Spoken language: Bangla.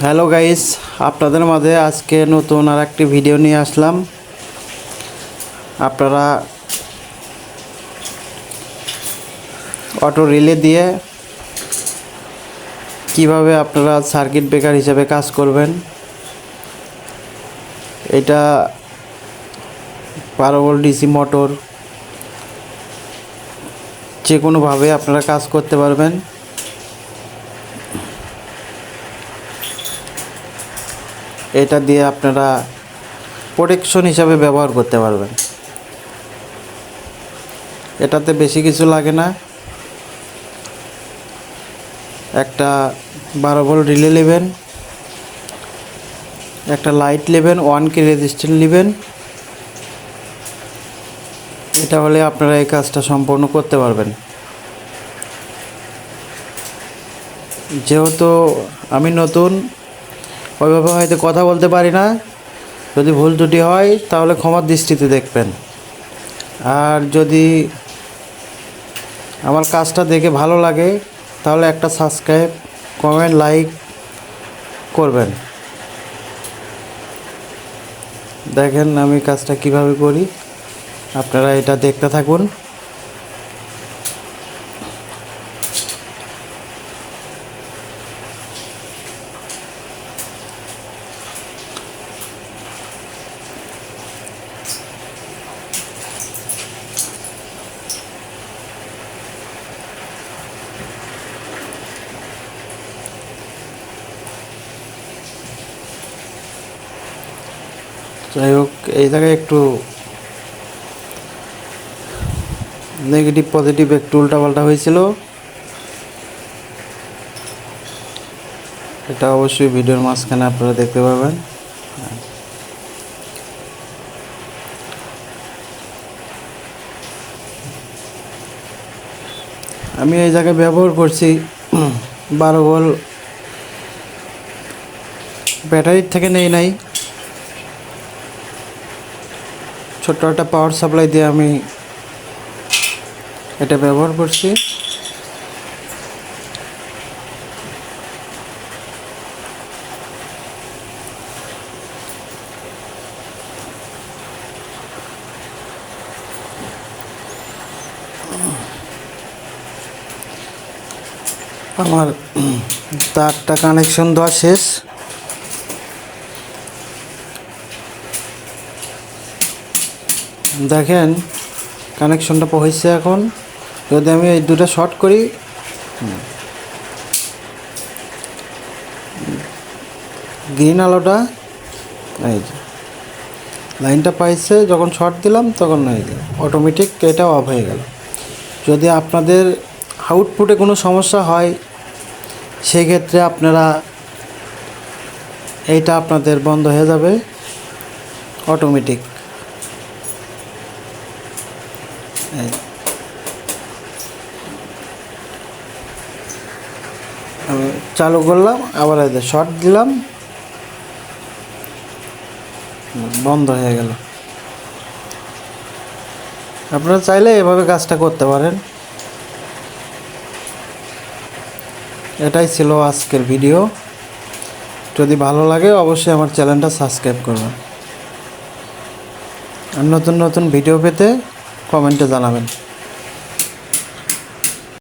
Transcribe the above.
হ্যালো গাইস, আপনাদের মাঝে আজকে নতুন আর একটি ভিডিও নিয়ে আসলাম। আপনারা অটো রিলে দিয়ে কিভাবে আপনারা সার্কিট ব্রেকার হিসেবে কাজ করবেন, এটা 12 ভোল্ট ডিসি মোটর যে কোনোভাবে আপনারা কাজ করতে পারবেন। এটা দিয়ে আপনারা প্রোটেকশন হিসাবে ব্যবহার করতে পারবেন। এটাতে বেশি কিছু লাগে না। একটা 12 ভোল্ট রিলে নেবেন, একটা লাইট নেবেন, 1K রেজিস্ট্যান্স নেবেন। এটা হলে আপনারা এই কাজটা সম্পূর্ণ করতে পারবেন। যেহেতু আমি নতুন, ওইভাবে হয়তো কথা বলতে পারি না, যদি ভুল ত্রুটি হয় তাহলে ক্ষমার দৃষ্টিতে দেখবেন। আর যদি আমার কাজটা দেখে ভালো লাগে তাহলে একটা সাবস্ক্রাইব, কমেন্ট, লাইক করবেন। দেখেন আমি কাজটা কিভাবে করি, আপনারা এটা দেখতে থাকুন। যাই হোক, এই জায়গায় একটু নেগেটিভ পজিটিভ একটু উল্টাপাল্টা হয়েছিল, এটা অবশ্যই ভিডিওর মাঝখানে আপনারা দেখতে পাবেন। আমি এই জায়গায় ব্যবহার করছি 12 ভোল্ট ব্যাটারির থেকে নাই, ছোট্ট একটা পাওয়ার সাপ্লাই দিয়ে আমি এটা ব্যবহার করছি। আমার তারটা কানেকশন দেওয়া শেষ। দেখেন কানেকশনটা হয়েছে। এখন যদি আমি এই দুটো শর্ট করি, গ্রিন আলোটা এই যে লাইনটা পাইছে, যখন শর্ট দিলাম তখন এই যে অটোমেটিক এটা অফ হয়ে গেল। যদি আপনাদের আউটপুটে কোনো সমস্যা হয় সেক্ষেত্রে আপনারা এইটা আপনাদের বন্ধ হয়ে যাবে অটোমেটিক। আমি চালু করলাম, আবার এই যে শর্ট দিলাম, বন্ধ হয়ে গেল। আপনারা চাইলে এভাবে কাজটা করতে পারেন। এটাই ছিল আজকের ভিডিও। যদি ভালো লাগে অবশ্যই আমার চ্যানেলটা সাবস্ক্রাইব করবেন। আর নতুন নতুন ভিডিও পেতে কমেন্টে জানাবেন।